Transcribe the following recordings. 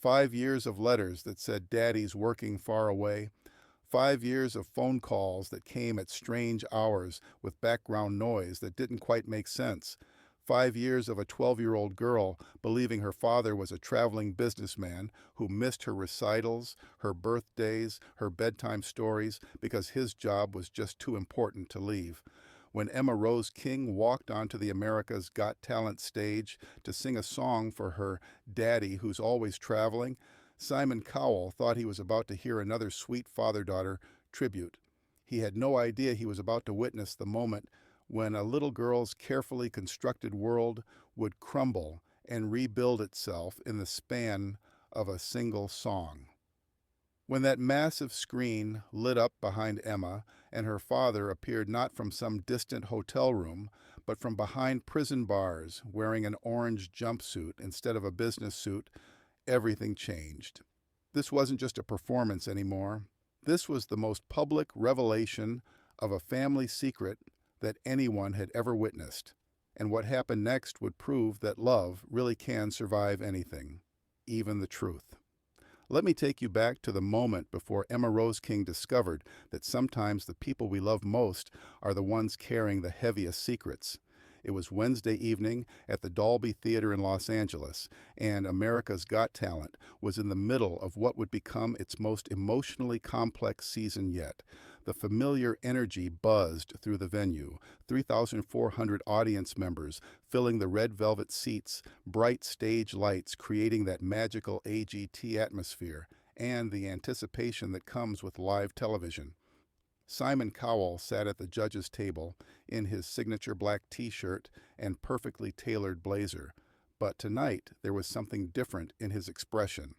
5 years of letters that said Daddy's working far away. 5 years of phone calls that came at strange hours with background noise that didn't quite make sense. 5 years of a 12-year-old girl believing her father was a traveling businessman who missed her recitals, her birthdays, her bedtime stories because his job was just too important to leave. When Emma Rose King walked onto the America's Got Talent stage to sing a song for her daddy who's always traveling, Simon Cowell thought he was about to hear another sweet father-daughter tribute. He had no idea he was about to witness the moment when a little girl's carefully constructed world would crumble and rebuild itself in the span of a single song. When that massive screen lit up behind Emma and her father appeared not from some distant hotel room, but from behind prison bars wearing an orange jumpsuit instead of a business suit, everything changed. This wasn't just a performance anymore. This was the most public revelation of a family secret that anyone had ever witnessed. And what happened next would prove that love really can survive anything, even the truth. Let me take you back to the moment before Emma Rose King discovered that sometimes the people we love most are the ones carrying the heaviest secrets. It was Wednesday evening at the Dolby Theater in Los Angeles, and America's Got Talent was in the middle of what would become its most emotionally complex season yet. The familiar energy buzzed through the venue, 3,400 audience members filling the red velvet seats, bright stage lights creating that magical AGT atmosphere, and the anticipation that comes with live television. Simon Cowell sat at the judges' table in his signature black t-shirt and perfectly tailored blazer, but tonight there was something different in his expression.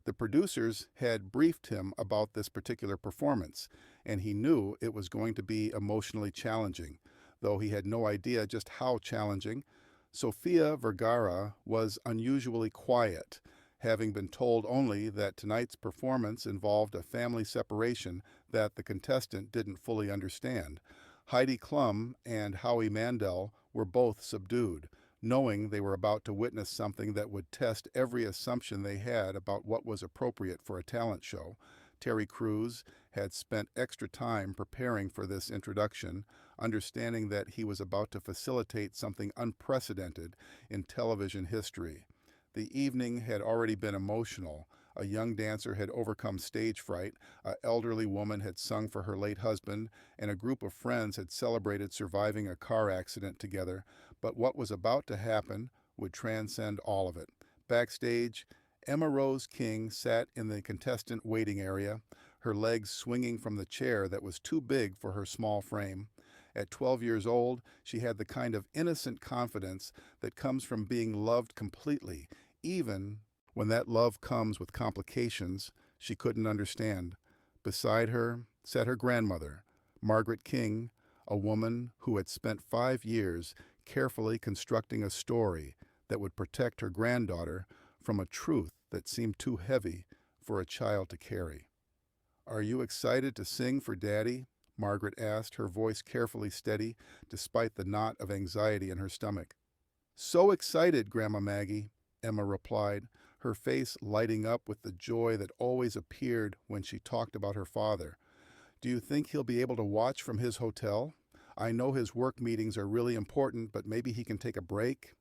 The producers had briefed him about this particular performance, and he knew it was going to be emotionally challenging, though he had no idea just how challenging. Sofia Vergara was unusually quiet, having been told only that tonight's performance involved a family separation that the contestant didn't fully understand. Heidi Klum and Howie Mandel were both subdued, knowing they were about to witness something that would test every assumption they had about what was appropriate for a talent show. Terry Crews had spent extra time preparing for this introduction, understanding that he was about to facilitate something unprecedented in television history. The evening had already been emotional. A young dancer had overcome stage fright, an elderly woman had sung for her late husband, and a group of friends had celebrated surviving a car accident together. But what was about to happen would transcend all of it. Backstage, Emma Rose King sat in the contestant waiting area, her legs swinging from the chair that was too big for her small frame. At 12 years old, she had the kind of innocent confidence that comes from being loved completely, even when that love comes with complications she couldn't understand. Beside her sat her grandmother, Margaret King, a woman who had spent 5 years carefully constructing a story that would protect her granddaughter from a truth that seemed too heavy for a child to carry. "Are you excited to sing for Daddy?" Margaret asked, her voice carefully steady, despite the knot of anxiety in her stomach. "So excited, Grandma Maggie," Emma replied, her face lighting up with the joy that always appeared when she talked about her father. "Do you think he'll be able to watch from his hotel? I know his work meetings are really important, but maybe he can take a break?"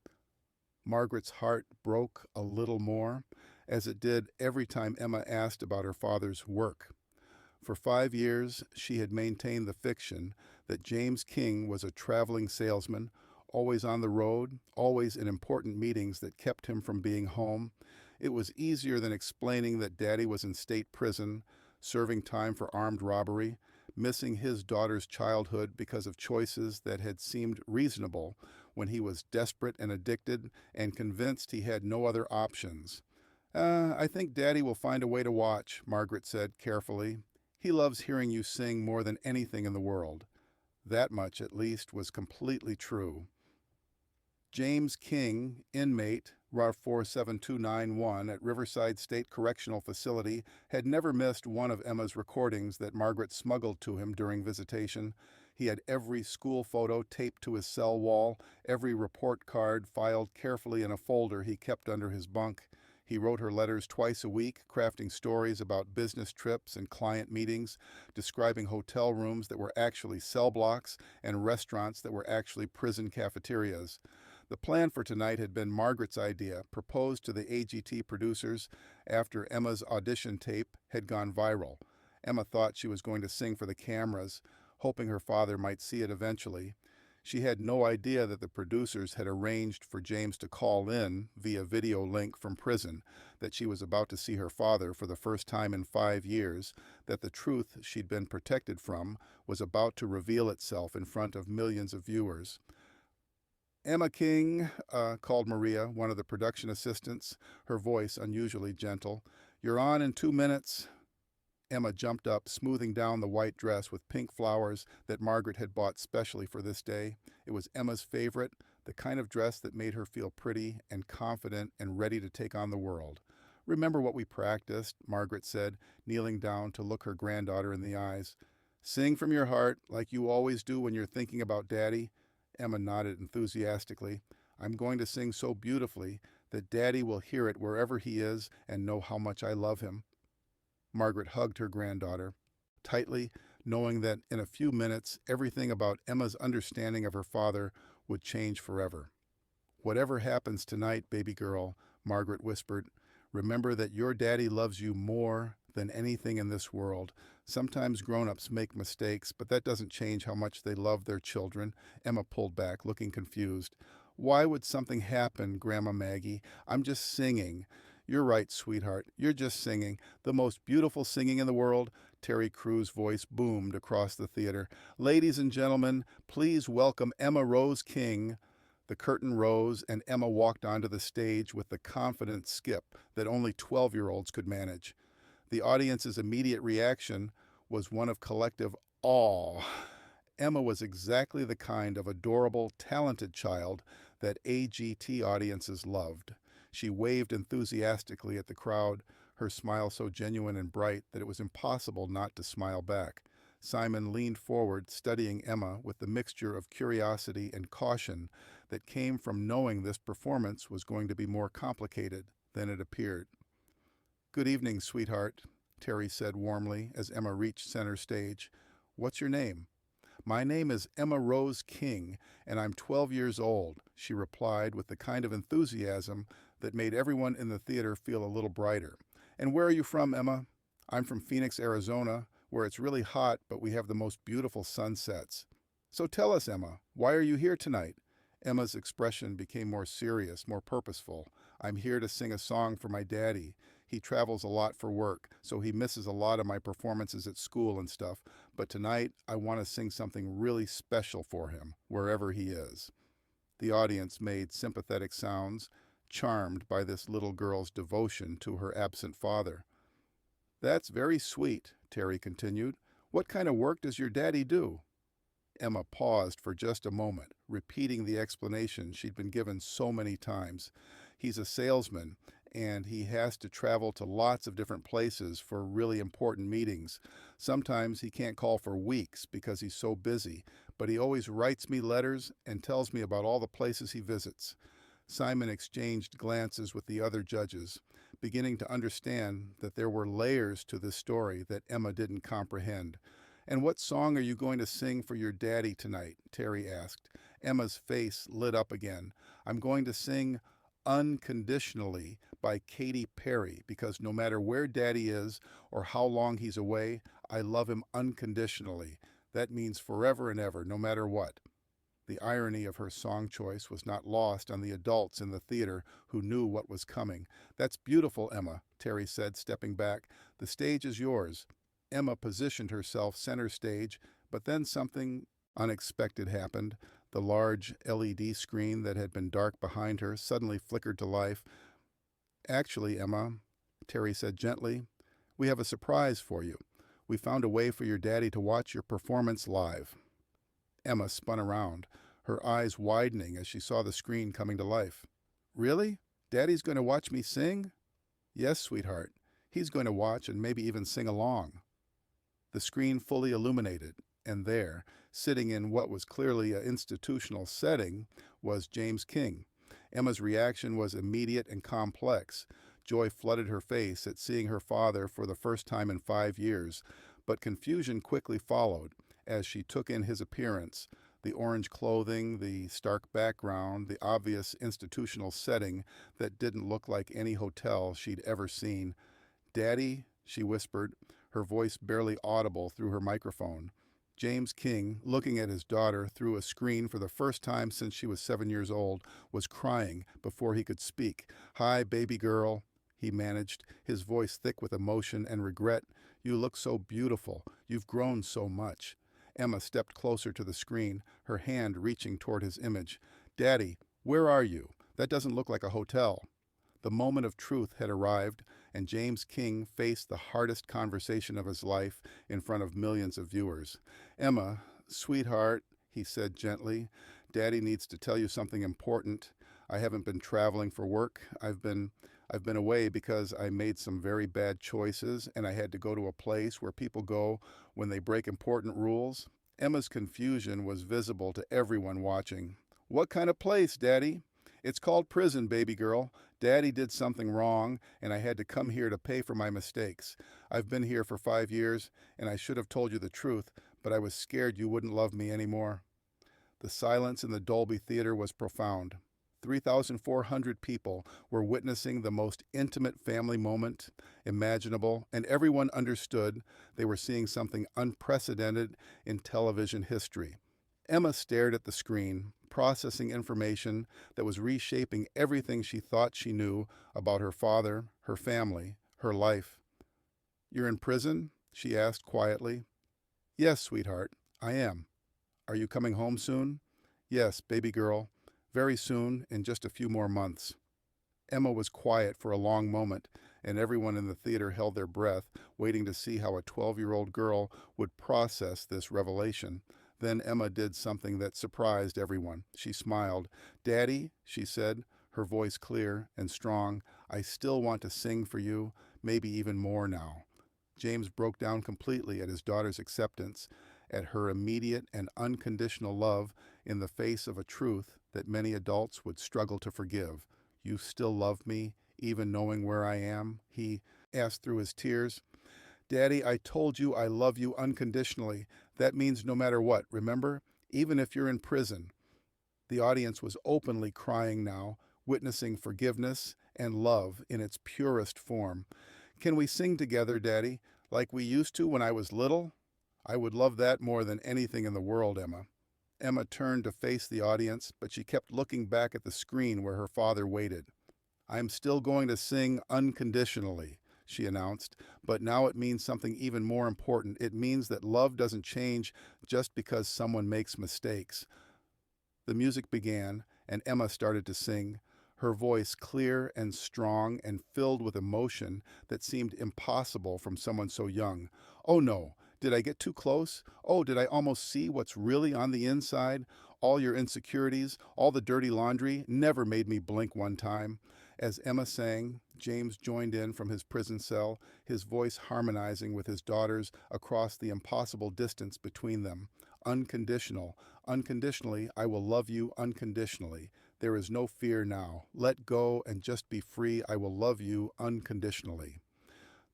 Margaret's heart broke a little more, as it did every time Emma asked about her father's work. For 5 years, she had maintained the fiction that James King was a traveling salesman, always on the road, always in important meetings that kept him from being home. It was easier than explaining that Daddy was in state prison, serving time for armed robbery, missing his daughter's childhood because of choices that had seemed reasonable when he was desperate and addicted and convinced he had no other options. I think Daddy will find a way to watch," Margaret said carefully. "He loves hearing you sing more than anything in the world." That much, at least, was completely true. James King, inmate RAR 47291 at Riverside State Correctional Facility, had never missed one of Emma's recordings that Margaret smuggled to him during visitation. He had every school photo taped to his cell wall, every report card filed carefully in a folder he kept under his bunk. He wrote her letters twice a week, crafting stories about business trips and client meetings, describing hotel rooms that were actually cell blocks and restaurants that were actually prison cafeterias. The plan for tonight had been Margaret's idea, proposed to the AGT producers after Emma's audition tape had gone viral. Emma thought she was going to sing for the cameras, hoping her father might see it eventually. She had no idea that the producers had arranged for James to call in via video link from prison, that she was about to see her father for the first time in 5 years, that the truth she'd been protected from was about to reveal itself in front of millions of viewers. "Emma King," called Maria, one of the production assistants, her voice unusually gentle. "You're on in 2 minutes." Emma jumped up, smoothing down the white dress with pink flowers that Margaret had bought specially for this day. It was Emma's favorite, the kind of dress that made her feel pretty and confident and ready to take on the world. "Remember what we practiced," Margaret said, kneeling down to look her granddaughter in the eyes. "Sing from your heart, like you always do when you're thinking about Daddy." Emma nodded enthusiastically. "I'm going to sing so beautifully that Daddy will hear it wherever he is and know how much I love him." Margaret hugged her granddaughter tightly, knowing that in a few minutes everything about Emma's understanding of her father would change forever. "Whatever happens tonight, baby girl," Margaret whispered, "remember that your daddy loves you more than anything in this world. Sometimes grown-ups make mistakes, but that doesn't change how much they love their children." Emma pulled back, looking confused. "Why would something happen, Grandma Maggie? I'm just singing." "You're right, sweetheart. You're just singing. The most beautiful singing in the world." Terry Crew's voice boomed across the theater. "Ladies and gentlemen, please welcome Emma Rose King." The curtain rose, and Emma walked onto the stage with the confident skip that only 12-year-olds could manage. The audience's immediate reaction was one of collective awe. Emma was exactly the kind of adorable, talented child that AGT audiences loved. She waved enthusiastically at the crowd, her smile so genuine and bright that it was impossible not to smile back. Simon leaned forward, studying Emma with the mixture of curiosity and caution that came from knowing this performance was going to be more complicated than it appeared. "Good evening, sweetheart," Terry said warmly as Emma reached center stage. "What's your name?" "My name is Emma Rose King, and I'm 12 years old," she replied with the kind of enthusiasm that made everyone in the theater feel a little brighter. "And where are you from, Emma?" "I'm from Phoenix, Arizona, where it's really hot, but we have the most beautiful sunsets." "So tell us, Emma, why are you here tonight?" Emma's expression became more serious, more purposeful. "I'm here to sing a song for my daddy. He travels a lot for work, so he misses a lot of my performances at school and stuff, but tonight I want to sing something really special for him, wherever he is." The audience made sympathetic sounds, charmed by this little girl's devotion to her absent father. "That's very sweet," Terry continued. "What kind of work does your daddy do?" Emma paused for just a moment, repeating the explanation she'd been given so many times. "He's a salesman, and he has to travel to lots of different places for really important meetings. Sometimes he can't call for weeks because he's so busy, but he always writes me letters and tells me about all the places he visits." Simon exchanged glances with the other judges, beginning to understand that there were layers to this story that Emma didn't comprehend. "And what song are you going to sing for your daddy tonight?" Terry asked. Emma's face lit up again. "I'm going to sing Unconditionally by Katy Perry, because no matter where Daddy is or how long he's away, I love him unconditionally. That means forever and ever, no matter what." The irony of her song choice was not lost on the adults in the theater who knew what was coming. "That's beautiful, Emma," Terry said, stepping back. "The stage is yours." Emma positioned herself center stage, but then something unexpected happened. The large LED screen that had been dark behind her suddenly flickered to life. "Actually, Emma," Terry said gently, "we have a surprise for you. We found a way for your daddy to watch your performance live." Emma spun around, her eyes widening as she saw the screen coming to life. "Really? Daddy's going to watch me sing?" "Yes, sweetheart. He's going to watch and maybe even sing along." The screen fully illuminated, and there, sitting in what was clearly an institutional setting, was James King. Emma's reaction was immediate and complex. Joy flooded her face at seeing her father for the first time in 5 years, but confusion quickly followed as she took in his appearance, the orange clothing, the stark background, the obvious institutional setting that didn't look like any hotel she'd ever seen. "Daddy," she whispered, her voice barely audible through her microphone. James King, looking at his daughter through a screen for the first time since she was 7 years old, was crying before he could speak. "Hi, baby girl," he managed, his voice thick with emotion and regret. "You look so beautiful. You've grown so much." Emma stepped closer to the screen, her hand reaching toward his image. "Daddy, where are you? That doesn't look like a hotel." The moment of truth had arrived, and James King faced the hardest conversation of his life in front of millions of viewers. "Emma, sweetheart," he said gently, "Daddy needs to tell you something important. I haven't been traveling for work. I've been away because I made some very bad choices, and I had to go to a place where people go when they break important rules." Emma's confusion was visible to everyone watching. "What kind of place, Daddy?" "It's called prison, baby girl. Daddy did something wrong, and I had to come here to pay for my mistakes. I've been here for 5 years, and I should have told you the truth, but I was scared you wouldn't love me anymore." The silence in the Dolby Theater was profound. 3,400 people were witnessing the most intimate family moment imaginable, and everyone understood they were seeing something unprecedented in television history. Emma stared at the screen, processing information that was reshaping everything she thought she knew about her father, her family, her life. "You're in prison?" she asked quietly. "Yes, sweetheart, I am." "Are you coming home soon?" "Yes, baby girl. Very soon, in just a few more months." Emma was quiet for a long moment, and everyone in the theater held their breath, waiting to see how a 12-year-old girl would process this revelation. Then Emma did something that surprised everyone. She smiled. "Daddy," she said, her voice clear and strong, "I still want to sing for you, maybe even more now." James broke down completely at his daughter's acceptance, at her immediate and unconditional love in the face of a truth that many adults would struggle to forgive. "You still love me, even knowing where I am?" he asked through his tears. "Daddy, I told you I love you unconditionally. That means no matter what, remember? Even if you're in prison." The audience was openly crying now, witnessing forgiveness and love in its purest form. "Can we sing together, Daddy, like we used to when I was little?" "I would love that more than anything in the world, Emma." Emma turned to face the audience, but she kept looking back at the screen where her father waited. "I'm still going to sing unconditionally," she announced, "but now it means something even more important. It means that love doesn't change just because someone makes mistakes." The music began, and Emma started to sing, her voice clear and strong and filled with emotion that seemed impossible from someone so young. "Oh no, did I get too close? Oh, did I almost see what's really on the inside? All your insecurities, all the dirty laundry, never made me blink one time." As Emma sang, James joined in from his prison cell, his voice harmonizing with his daughter's across the impossible distance between them. "Unconditional. Unconditionally, I will love you unconditionally. There is no fear now. Let go and just be free. I will love you unconditionally."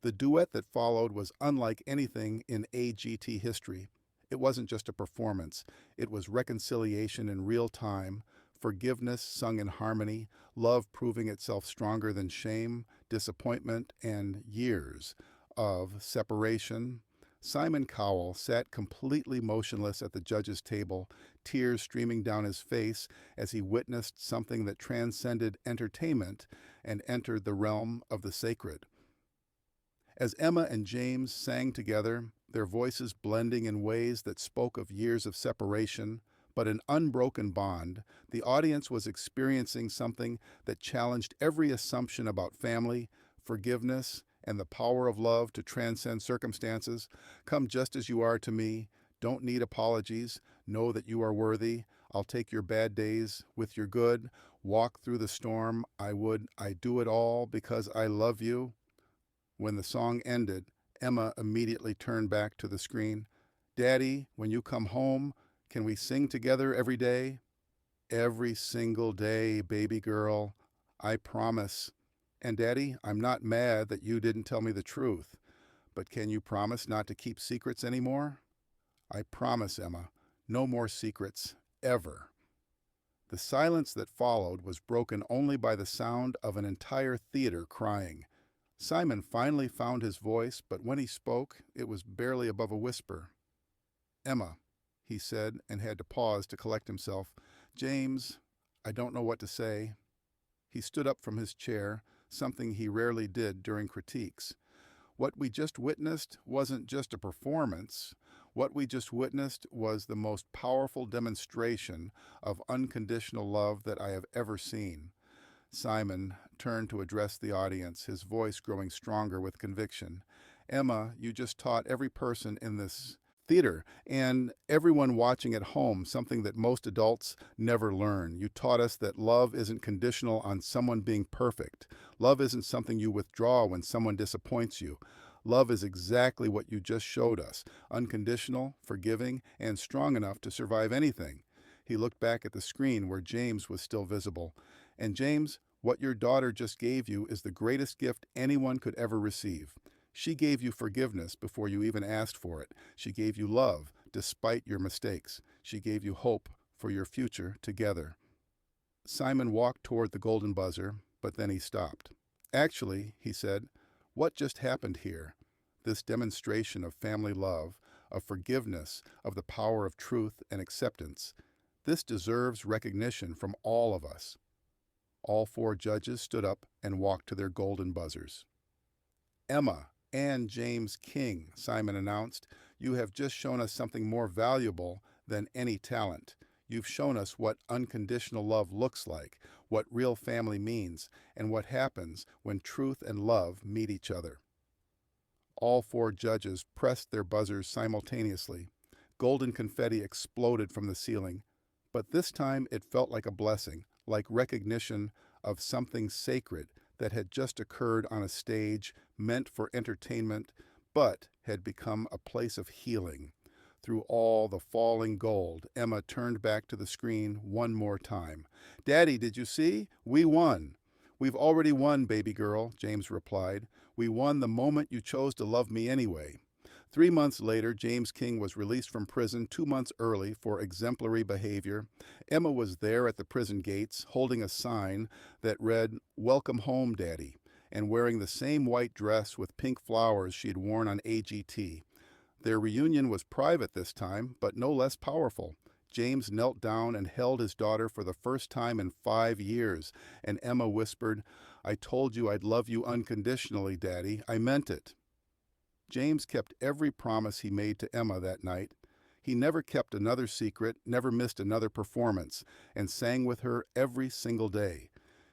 The duet that followed was unlike anything in AGT history. It wasn't just a performance. It was reconciliation in real time, forgiveness sung in harmony, love proving itself stronger than shame, disappointment, and years of separation. Simon Cowell sat completely motionless at the judge's table, tears streaming down his face as he witnessed something that transcended entertainment and entered the realm of the sacred. As Emma and James sang together, their voices blending in ways that spoke of years of separation, but an unbroken bond, the audience was experiencing something that challenged every assumption about family, forgiveness, and the power of love to transcend circumstances. "Come just as you are to me. Don't need apologies. Know that you are worthy. I'll take your bad days with your good. Walk through the storm. I do it all because I love you." When the song ended, Emma immediately turned back to the screen. "Daddy, when you come home, can we sing together every day?" "Every single day, baby girl. I promise." And Daddy, I'm not mad that you didn't tell me the truth, but can you promise not to keep secrets anymore? I promise, Emma. No more secrets, ever. The silence that followed was broken only by the sound of an entire theater crying. Simon finally found his voice, but when he spoke, it was barely above a whisper. Emma, he said, and had to pause to collect himself. James, I don't know what to say. He stood up from his chair, something he rarely did during critiques. What we just witnessed wasn't just a performance. What we just witnessed was the most powerful demonstration of unconditional love that I have ever seen. Simon turned to address the audience, his voice growing stronger with conviction. Emma, you just taught every person in this theater and everyone watching at home something that most adults never learn. You taught us that love isn't conditional on someone being perfect. Love isn't something you withdraw when someone disappoints you. Love is exactly what you just showed us, unconditional, forgiving, and strong enough to survive anything. He looked back at the screen where James was still visible. And James, what your daughter just gave you is the greatest gift anyone could ever receive. She gave you forgiveness before you even asked for it. She gave you love, despite your mistakes. She gave you hope for your future together. Simon walked toward the golden buzzer, but then he stopped. Actually, he said, what just happened here? This demonstration of family love, of forgiveness, of the power of truth and acceptance. This deserves recognition from all of us. All four judges stood up and walked to their golden buzzers. Emma and James King, Simon announced, you have just shown us something more valuable than any talent. You've shown us what unconditional love looks like, what real family means, and what happens when truth and love meet each other. All four judges pressed their buzzers simultaneously. Golden confetti exploded from the ceiling, but this time it felt like a blessing, like recognition of something sacred that had just occurred on a stage meant for entertainment, but had become a place of healing. Through all the falling gold, Emma turned back to the screen one more time. Daddy, did you see? We won. We've already won, baby girl, James replied. We won the moment you chose to love me anyway. 3 months later, James King was released from prison 2 months early for exemplary behavior. Emma was there at the prison gates, holding a sign that read, Welcome home, Daddy, and wearing the same white dress with pink flowers she had worn on AGT. Their reunion was private this time, but no less powerful. James knelt down and held his daughter for the first time in 5 years, and Emma whispered, I told you I'd love you unconditionally, Daddy. I meant it. James kept every promise he made to Emma that night. He never kept another secret, never missed another performance, and sang with her every single day.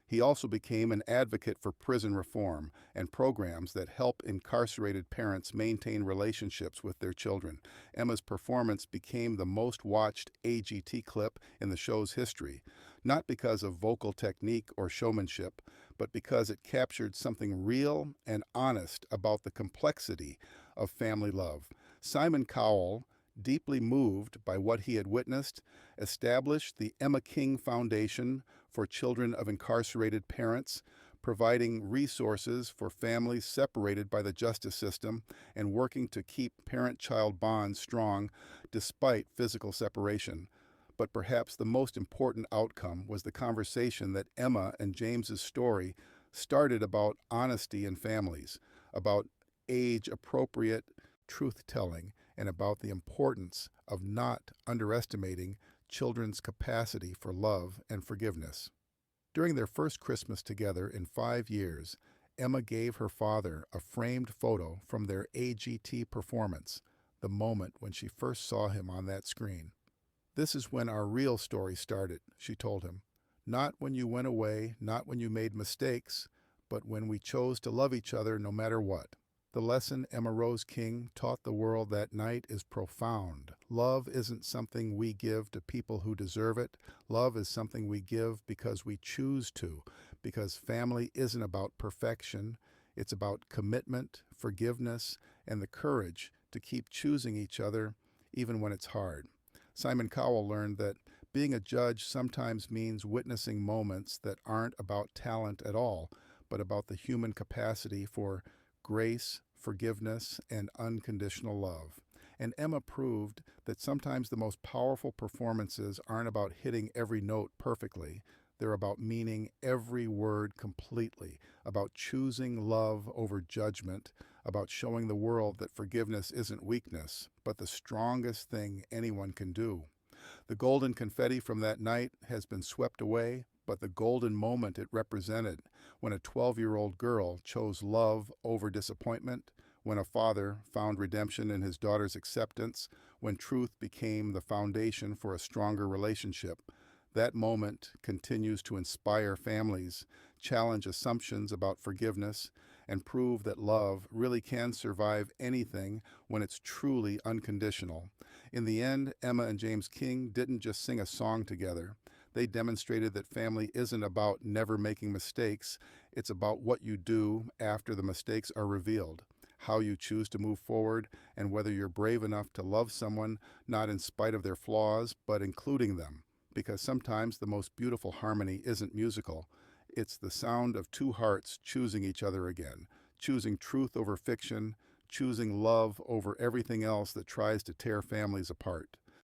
He also became an advocate for prison reform and programs that help incarcerated parents maintain relationships with their children. Emma's performance became the most watched AGT clip in the show's history, not because of vocal technique or showmanship, but because it captured something real and honest about the complexity of family love. Simon Cowell, deeply moved by what he had witnessed, established the Emma King Foundation for children of incarcerated parents, providing resources for families separated by the justice system and working to keep parent-child bonds strong despite physical separation. But perhaps the most important outcome was the conversation that Emma and James's story started about honesty in families, about age-appropriate truth-telling, and about the importance of not underestimating children's capacity for love and forgiveness. During their first Christmas together in 5 years, Emma gave her father a framed photo from their AGT performance, the moment when she first saw him on that screen. This is when our real story started, she told him. Not when you went away, not when you made mistakes, but when we chose to love each other no matter what. The lesson Emma Rose King taught the world that night is profound. Love isn't something we give to people who deserve it. Love is something we give because we choose to, because family isn't about perfection. It's about commitment, forgiveness, and the courage to keep choosing each other even when it's hard. Simon Cowell learned that being a judge sometimes means witnessing moments that aren't about talent at all, but about the human capacity for grace, forgiveness, and unconditional love. And Emma proved that sometimes the most powerful performances aren't about hitting every note perfectly. They're about meaning every word completely, about choosing love over judgment, about showing the world that forgiveness isn't weakness, but the strongest thing anyone can do. The golden confetti from that night has been swept away, but the golden moment it represented, when a 12-year-old girl chose love over disappointment, when a father found redemption in his daughter's acceptance, when truth became the foundation for a stronger relationship, that moment continues to inspire families, challenge assumptions about forgiveness, and prove that love really can survive anything when it's truly unconditional. In the end, Emma and James King didn't just sing a song together. They demonstrated that family isn't about never making mistakes, it's about what you do after the mistakes are revealed, how you choose to move forward, and whether you're brave enough to love someone not in spite of their flaws, but including them. Because sometimes the most beautiful harmony isn't musical. It's the sound of two hearts choosing each other again, choosing truth over fiction, choosing love over everything else that tries to tear families apart.